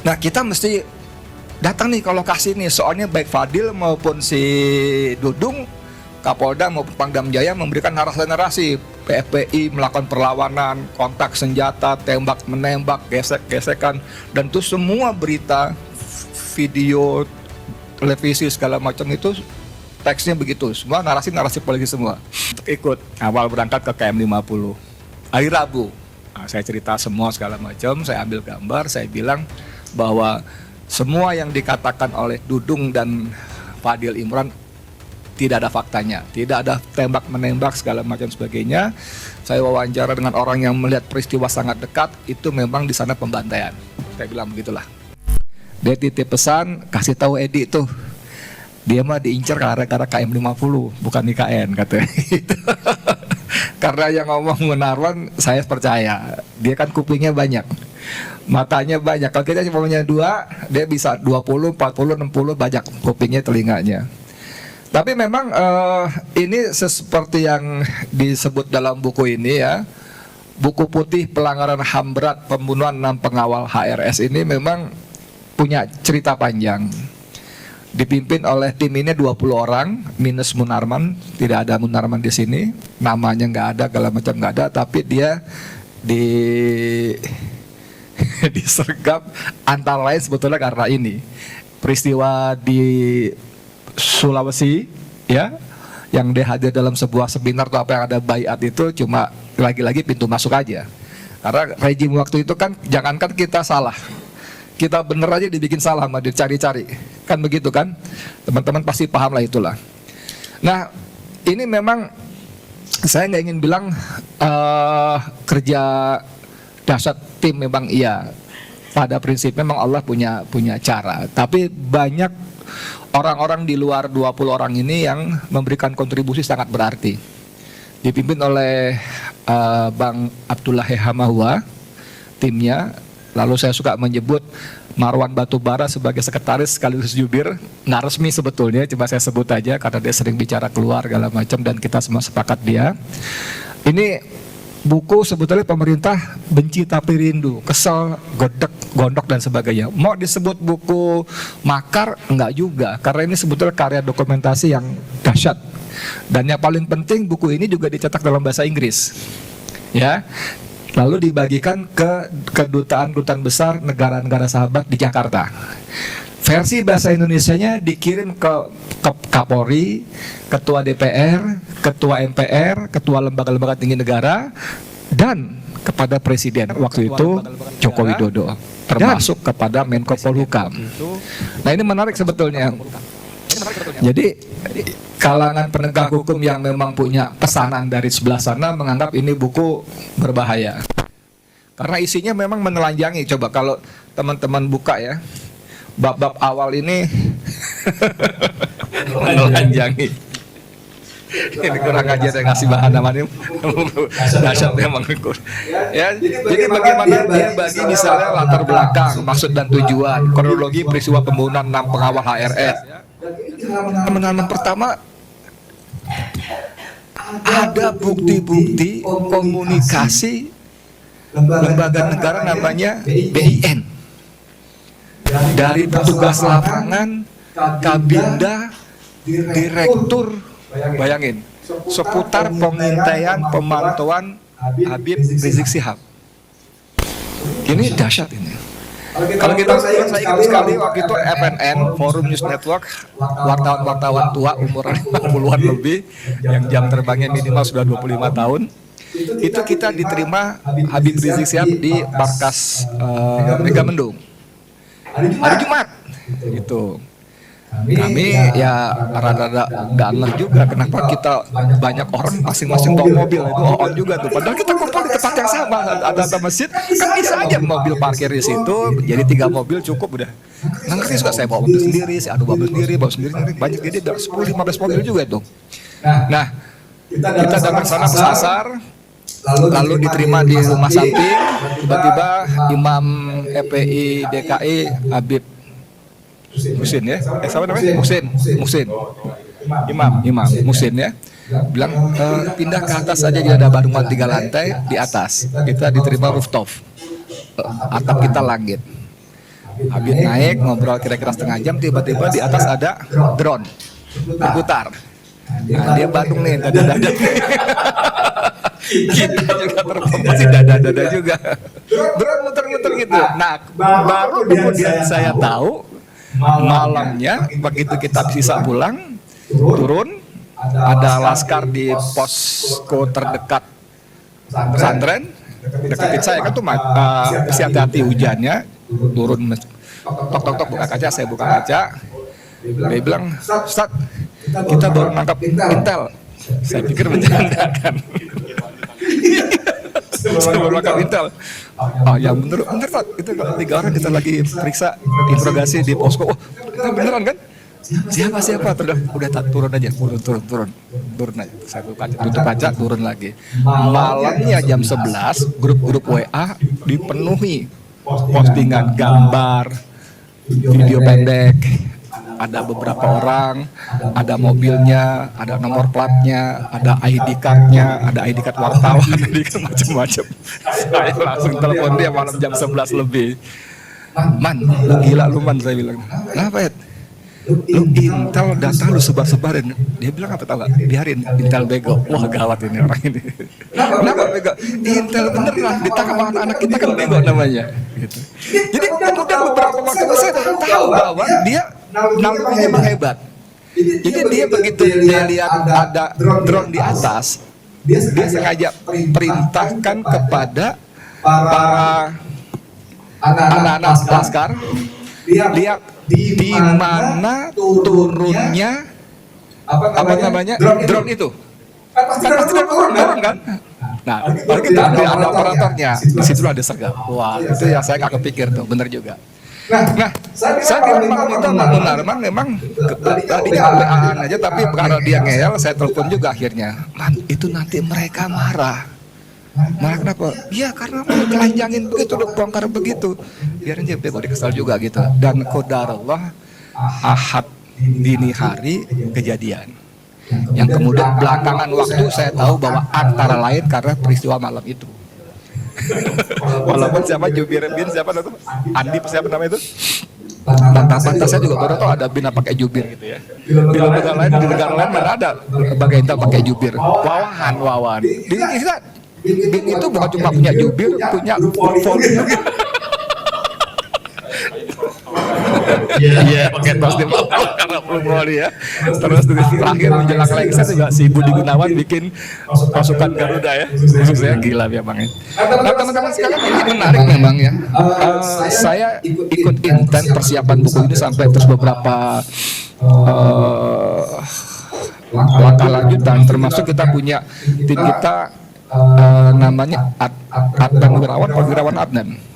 Nah kita mesti datang nih ke lokasi nih, soalnya baik Fadil maupun si Dudung, Kapolda maupun Pangdam Jaya memberikan narasi-narasi PFPI melakukan perlawanan, kontak senjata, tembak menembak, gesek-gesekan, dan itu semua berita, video, televisi segala macam itu teksnya begitu, semua narasi-narasi polisi semua. Untuk ikut awal berangkat ke KM 50 hari Rabu, nah, saya cerita semua segala macam, saya ambil gambar, saya bilang bahwa semua yang dikatakan oleh Dudung dan Fadil Imran tidak ada faktanya, tidak ada tembak menembak segala macam sebagainya. Saya wawancara dengan orang yang melihat peristiwa sangat dekat, itu memang di sana pembantaian. Saya bilang begitulah. Dia titip pesan, kasih tahu Edi tuh, dia mah diincar gara-gara KM 50 bukan IKN katanya. Karena yang ngomong Munarwan saya percaya, dia kan kupingnya banyak, matanya banyak. Kalau kita cuma punya 2, dia bisa 20, 40, 60 banyak kupingnya, telinganya. Tapi memang ini seperti yang disebut dalam buku ini ya, buku putih pelanggaran HAM berat pembunuhan 6 pengawal HRS ini memang punya cerita panjang. Dipimpin oleh tim ini 20 orang minus Munarman, tidak ada Munarman di sini, namanya nggak ada, segala macam nggak ada, tapi dia disergap antara lain sebetulnya karena ini peristiwa di Sulawesi ya, yang dia hadir dalam sebuah seminar atau apa yang ada baiat itu cuma lagi-lagi pintu masuk aja, karena rejim waktu itu kan jangankan kita salah, kita bener aja dibikin salah sama dicari-cari, kan begitu kan, teman-teman pasti paham lah itulah. Nah ini memang saya nggak ingin bilang kerja dahsyat tim, memang iya, pada prinsipnya memang Allah punya cara, tapi banyak orang-orang di luar 20 orang ini yang memberikan kontribusi sangat berarti, dipimpin oleh Bang Abdullah Hamahwa timnya. Lalu saya suka menyebut Marwan Batubara sebagai sekretaris sekaligus jubir, nggak resmi sebetulnya, cuma saya sebut aja karena dia sering bicara keluar segala macam dan kita semua sepakat dia. Ini buku sebetulnya pemerintah benci tapi rindu, kesel, gondok dan sebagainya. Mau disebut buku makar? Enggak juga, karena ini sebetulnya karya dokumentasi yang dahsyat. Dan yang paling penting buku ini juga dicetak dalam bahasa Inggris, ya. Lalu dibagikan ke kedutaan-kedutaan besar negara-negara sahabat di Jakarta. Versi bahasa Indonesianya dikirim ke Kapolri, Ketua DPR, Ketua MPR, Ketua lembaga-lembaga tinggi negara, dan kepada Presiden waktu itu Joko Widodo, termasuk kepada Menko Polhukam. Nah ini menarik sebetulnya. Jadi kalangan penegak hukum yang memang punya pesanan dari sebelah sana menganggap ini buku berbahaya, karena isinya memang menelanjangi. Coba kalau teman-teman buka ya, bab-bab awal ini menelanjangi. Ini kurang ajar yang ngasih bahan namanya dahsyat memang. Ya, jadi bagaimana dia bagi misalnya latar belakang, maksud dan tujuan, kronologi peristiwa pembunuhan 6 pengawal HRS. Halaman pertama ada bukti-bukti komunikasi lembaga negara namanya BIN, dari petugas lapangan, Kabinda, direktur, bayangin, seputar pengintaian pemantauan Habib Rizik Syihab. Ini dahsyat ini. Kalau kita, saya ingat sekali waktu itu FNN, Forum News Network, wartawan-wartawan tua umur 50-an lebih, yang jam terbangnya minimal sudah 25 tahun, itu kita diterima Habib Rizik Syihab di markas Megamendung hari Jumat. Itu kami ya rada-rada nggak ngeh juga kenapa kita banyak orang masing-masing bawa mobil, itu on juga tuh, padahal kita kumpul di tempat yang sama, ada masjid kan bisa aja mobil parkir di situ, jadi 3 mobil cukup udah. Nggak ngerti suka saya bawa mobil sendiri, si Adu mobil sendiri, bawa sendiri, banyak, jadi 10-15 mobil juga tuh. Nah kita datang sana sasar, lalu diterima di rumah samping, tiba-tiba Imam FPI DKI Habib Musin ya, siapa namanya? Imam Musin ya, bilang pindah ke atas aja, dia ada bangunan 3 lantai, di atas kita diterima rooftop, atap kita langit. Habis naik ngobrol kira-kira setengah jam, tiba-tiba di atas ada drone berputar. Nah, dia Bandung nih, dada-dada. Kita juga terbang masih dada-dada juga. Drone muter-muter gitu. Nah, baru kemudian saya tahu malamnya begitu kita bisa pulang, turun, ada laskar di posko terdekat pesantren deketin saya kan tuh mesti hati-hati hujannya, turun tok buka kaca, saya buka kaca, dia bilang, Ustaz, kita baru nangkap intel. Saya pikir bercanda kan. Saya baru nangkap intel. Oh ya bener Ustaz, itu 3 orang kita lagi periksa interogasi di posko. Oh itu beneran kan? Siapa udah turun aja, turun aja. Saya tutup kaca, turun lagi. Malamnya jam 11 grup WA dipenuhi postingan gambar, video pendek, ada beberapa orang, ada mobilnya, ada nomor platnya, ada ID cardnya, ada ID card wartawan, ID card macam-macam. Saya langsung telepon dia malam jam 11 lebih. Man, lu gila lu man, saya bilang. Kenapa ya? Lu intel data lu sebar-sebarin. Dia bilang apa tau gak? Biarin intel bego. Wah gawat ini orang ini. Kenapa bego? Intel beneran ditangkap anak-anak kita kan bego namanya gitu. Jadi kemudian beberapa waktu saya tahu bahwa dia nampaknya memang hebat. Jadi dia begitu dia lihat ada drone di atas, dia sengaja perintahkan kepada para anak-anak laskar lihat di mana turunnya drone itu. Kan pasti turun kan? Nah, baru kita ada operatornya. Di situ ada sergap. Wah, itu yang saya nggak kepikir tuh, bener juga. Nah, saya bilang malam itu Munarman memang tadinya WA-an aja, tapi karena dia ngeyel, saya telepon juga akhirnya. Man, itu nanti mereka marah. Marah kenapa? Ya karena mau telanjangin begitu, udah bongkar begitu. Biarin aja, biar kesal juga gitu. Dan qadarullah Ahad dini hari kejadian. Yang kemudian belakangan waktu saya tahu bahwa antara lain karena peristiwa malam itu. Walaupun siapa Jubir bin siapa itu? Andi siapa namanya itu? Bantah-bantah saya juga baru tahu ada bin pakai jubir gitu ya. Di negara lain mana ada bagai intel pakai jubir. Wawan. Di kita bin itu bukan cuma punya jubir, punya uniform. Iya, pakai tos di bawah karena belum ya. Terus terakhir menjelang lengser juga si Budi Gunawan bikin pasukan Garuda ya. Khususnya gila memang ya. Nah teman-teman sekalian ini menarik memang ya. Saya ikut intent persiapan buku ini sampai terus beberapa langkah lanjutan, termasuk kita punya tim kita namanya Adnan Wirawan Adnan.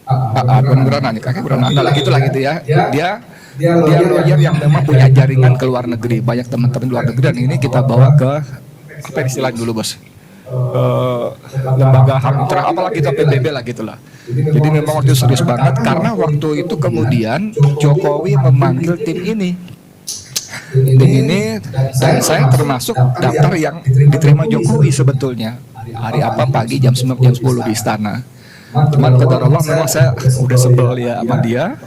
Adnan Wirana nih, kakek Wirana, gitulah gitu ya. Dia lawyer yang memang punya jaringan ke luar negeri, banyak teman-teman luar negeri, dan ini kita bawa ke apa istilahnya dulu bos, lembaga HAM internasional, apalagi kita PBB lah gitulah. Jadi memang waktu itu serius banget karena waktu itu kemudian Jokowi memanggil tim ini. Dan saya termasuk daftar yang diterima Jokowi sebetulnya. Hari apa pagi jam 9 jam 10 di istana. Cuman kata Allah memang saya udah sebel ya sama dia.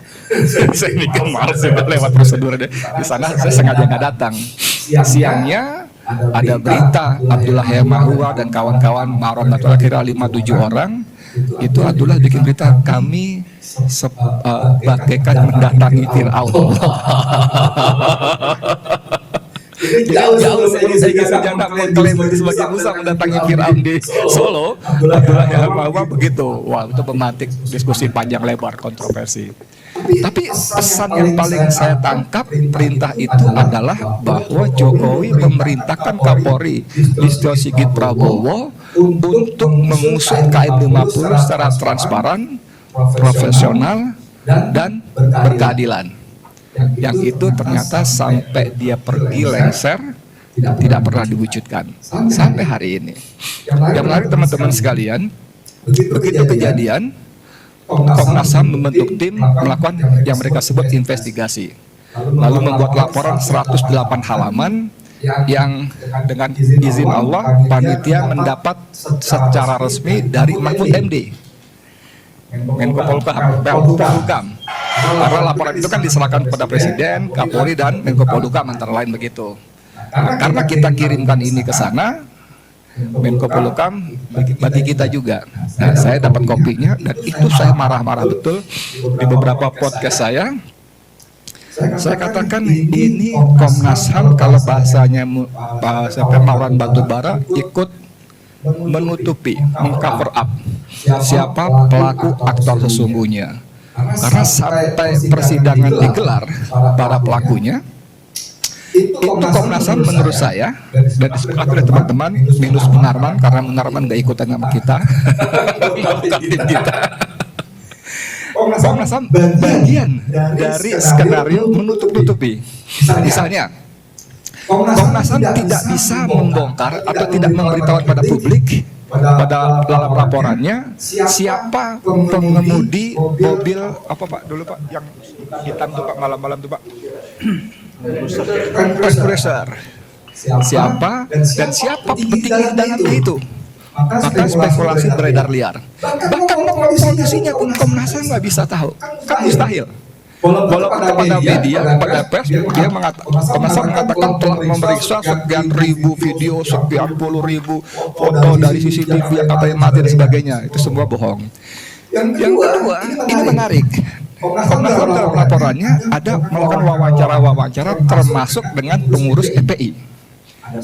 Saya mikir males juga lewat prosedur di sana, saya sengaja nggak datang. Siangnya ada berita Abdullah Mahua dan kawan-kawan Maron Natura kira 5-7 orang itu Abdullah bikin berita kami bagaikan mendatangi Fir'aun. Jauh sebelum saya jangan mengklaim diri sebagai Musa mendatangi Fir'aun di Solo, Abdullah Mahua begitu. Wah, itu pemantik diskusi panjang lebar, kontroversi. Tapi pesan yang paling saya tangkap perintah itu adalah bahwa Jokowi memerintahkan Kapolri Listio Sigit Prabowo untuk mengusut KM50 secara transparan, profesional, dan berkeadilan. Yang itu ternyata sampai dia pergi lengser tidak pernah diwujudkan sampai hari ini. Yang menarik teman-teman sekalian, begitu kejadian Komnas HAM membentuk tim melakukan yang mereka sebut investigasi, lalu membuat laporan 108 halaman yang dengan izin Allah panitia mendapat secara resmi dari Mahfud MD. Menko Polhukam. Karena laporan itu kan diserahkan kepada Presiden, Kapolri, dan Menko Polhukam antara lain begitu. Nah, karena kita kirimkan ini ke sana, Menko Polhukam bagi kita juga. Nah, saya dapat kopinya dan itu saya marah-marah betul di beberapa podcast saya. Saya katakan ini Komnas HAM kalau bahasanya Mauran Batubara ikut menutupi, mengcover up siapa pelaku aktor sesungguhnya. Karena sampai persidangan digelar para pelakunya, itu Komnas HAM menurut saya dan disepakati oleh teman-teman minus Munarman karena Munarman nggak ikutan sama kita, bukan tim kita. Komnas HAM bagian dari skenario menutup-nutupi. Misalnya, Komnas HAM tidak bisa membongkar atau tidak memberitahu pada publik pada dalam laporannya siapa pengemudi mobil apa Pak dulu Pak yang hitam tuh Pak malam-malam tuh Pak. Compressor. Siapa dan siapa petinggi di dalamnya itu? Maka spekulasi beredar liar. Bahkan polisinya pun Komnas HAM nggak bisa tahu, kan mustahil. Walaupun kepada media, kepada pers, dia Komnas HAM mengatakan telah memeriksa sekian ribu video, sekian puluh ribu foto dari CCTV yang katanya mati dan sebagainya. Itu semua bohong. Yang kedua, ini menarik. Komnas HAM dalam laporannya ada melakukan wawancara-wawancara termasuk dengan pengurus EPI.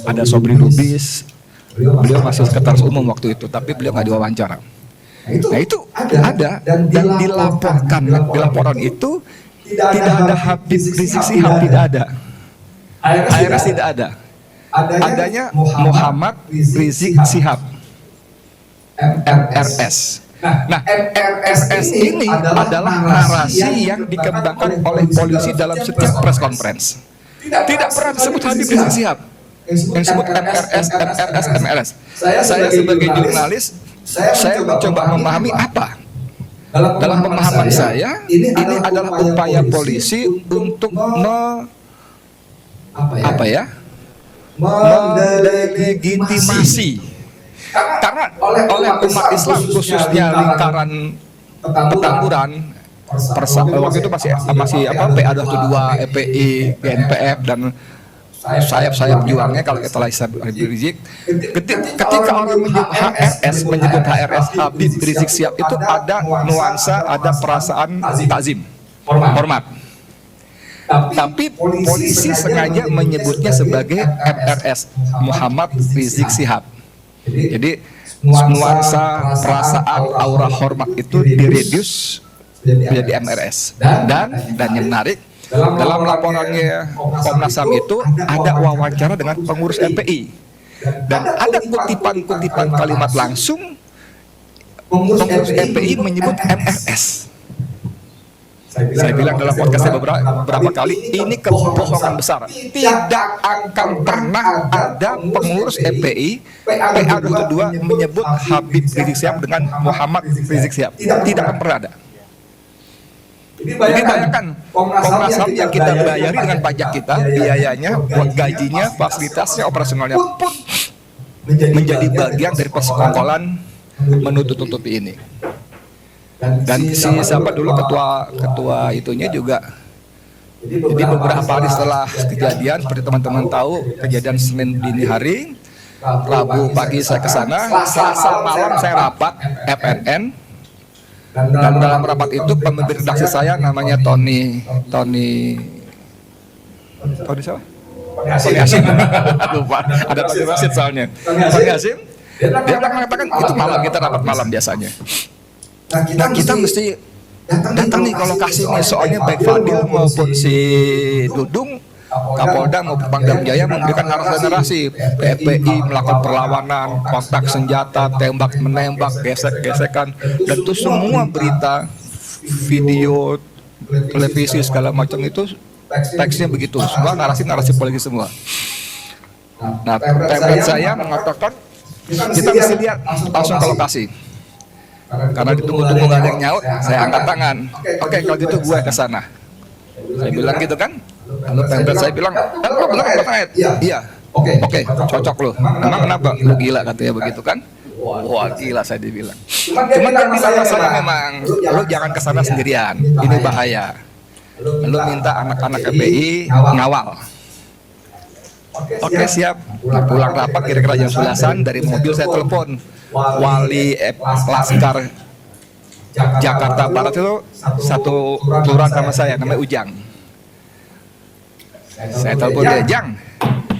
Ada Sobri Lubis, beliau masih sekretaris umum waktu itu, tapi beliau nggak diwawancara. Nah itu ada dan dilaporkan, di laporan itu tidak ada Habib Rizik Sihab, tidak ada. HRS tidak ada. Adanya Muhammad Rizik Sihab, MRS. Nah, MRS ini adalah narasi yang dikembangkan oleh polisi dalam setiap press conference. Tidak pernah disebut Habib Rizik Sihab. Yang disebut MRS. Saya sebagai jurnalis, saya mencoba memahami apa. Dalam pemahaman saya, ini adalah upaya polisi untuk mendelegitimasi. Karena oleh umat Islam khususnya lingkaran Petamburan, waktu itu masih PA22, EPI, GNPF dan sayap-sayap juangnya kalau kita Habib Rizik. Ketika orang menyebut HRS Habib Rizik Sihab itu ada nuansa, ada perasaan takzim, hormat. Tapi polisi sengaja menyebutnya sebagai MRS, Muhammad Rizik Sihab. Jadi nuansa, perasaan, aura hormat itu direduce menjadi MRS. Dan yang menarik, dalam laporannya Komnas HAM itu ada wawancara dengan pengurus MPI dan ada kutipan-kutipan kalimat langsung pengurus MPI menyebut MRS. Saya bilang dalam podcast saya beberapa kali, ini kebohongan besar. Tidak akan pernah ada pengurus MPI PA22 menyebut Habib Rizik Sihab dengan Muhammad Rizik Sihab. Tidak akan pernah ada. Jadi bayangkan Komnas HAM yang kita bayari dengan pajak kita, biayanya, buat gajinya, fasilitasnya, operasionalnya pun menjadi bagian dari persekongkolan menutup-tutupi ini. Dan si siapa dulu ketua itunya juga. Jadi beberapa hari setelah kejadian, seperti teman-teman tahu, kejadian Senin dini hari, Rabu pagi saya ke sana, Selasa malam saya rapat FNN. Dan dalam rapat itu pemimpin redaksi saya namanya Tony siapa? Tony Hasim. Lupa. Ada Tony Rasid soalnya. Tony Hasim. Dia mengatakan itu malam, kita rapat malam biasanya. Nah kita mesti datang nih ke lokasi ini, soalnya baik Fadil maupun si Dudung, Kapolda maupun Pangdam Jaya memberikan narasi PPI melakukan perlawanan, kontak senjata, tembak menembak, gesek-gesekan, dan itu semua berita, video, televisi segala macam itu teksnya begitu, semua narasi polisi semua. Nah, template saya mengatakan kita mesti lihat langsung ke lokasi. Karena ditunggu-tunggu gak ada yang nyaut, saya angkat tangan. Oke, kalau gitu gue ke sana. Saya bilang gitu kan. Lalu template saya bilang, lo benar angkat tangan? Iya. Oke, cocok lo. Emang kenapa? Lo gila katanya begitu kan. Wah gila saya dibilang. Cuman dia bilang masalah memang lu jangan kesana sendirian, ini bahaya. Lu minta anak-anak KPI ngawal. Oke siap. Nah, pulang rapat kira-kira jam 11-an, dari mobil saya telepon Wali Laskar Jakarta Barat itu satu kelurahan sama saya, namanya Ujang. Saya telepon dia, Jang,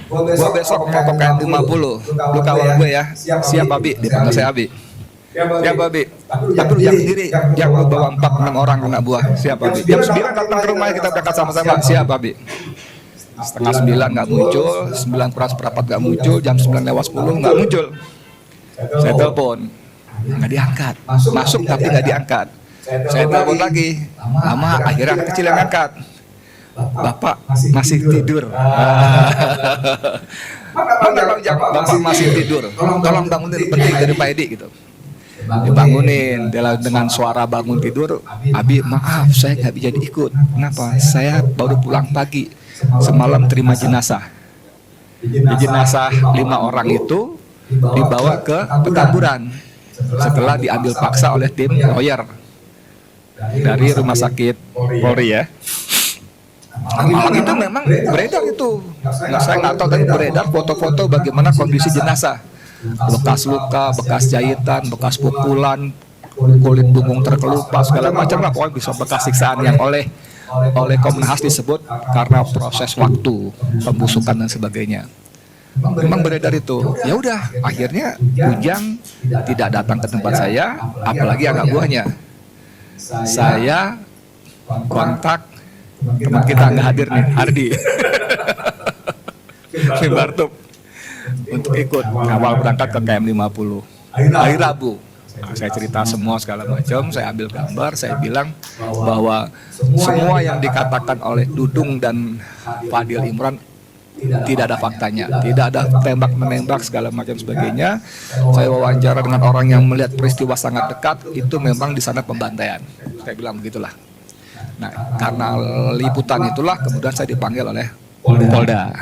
gua besok mau ke KM 50, lu kawal gue ya. Siap Abi, dipanggil saya Abi. Siap Abi, tapi lu jangan sendiri, jangan lu bawa 4-6 orang anak buah. Siap Abi. Jam 9 datang ke rumah, kita berangkat sama-sama. Siap Abi. Setengah 9 nggak muncul, 9 kurang seperempat nggak muncul, jam 9 lewat 10 nggak muncul. Saya telepon, nggak diangkat. Masuk tapi nggak diangkat. Saya telepon lagi, lama akhirnya anak kecil yang angkat. Bapak masih tidur. Bapak masih tidur. Tolong bangunin, penting dari Pak Edi gitu. Dibangunin dengan suara bangun tidur. Abi, maaf saya nggak bisa ikut. Kenapa? Saya baru pulang pagi. Semalam terima jenazah. Jenazah 5 orang itu dibawa ke Petamburan setelah diambil paksa oleh tim lawyer dari rumah sakit Polri ya. Malam itu memang beredar itu. Nah, saya nggak tahu, tapi beredar foto-foto bagaimana kondisi jenazah. Bekas luka, bekas jahitan, bekas pukulan, kulit punggung terkelupas, segala macam lah. Pokoknya bisa bekas siksaan yang oleh Komnas disebut karena proses waktu, pembusukan dan sebagainya. Memang beredar itu. Ya udah, akhirnya Ujang tidak datang ke tempat saya, apalagi anak buahnya. Saya kontak teman kita nggak hadir nih, Ardi, Tim Bartup, untuk ikut awal berangkat ke KM 50 hari Rabu. Nah, saya cerita semua segala macam, saya ambil gambar, saya bilang bahwa semua yang dikatakan oleh Dudung dan Fadil Imran tidak ada faktanya, tidak ada tembak-menembak segala macam sebagainya. Saya wawancara dengan orang yang melihat peristiwa sangat dekat, itu memang di sana pembantaian. Saya bilang begitulah. Nah, karena liputan itulah kemudian saya dipanggil oleh Polda.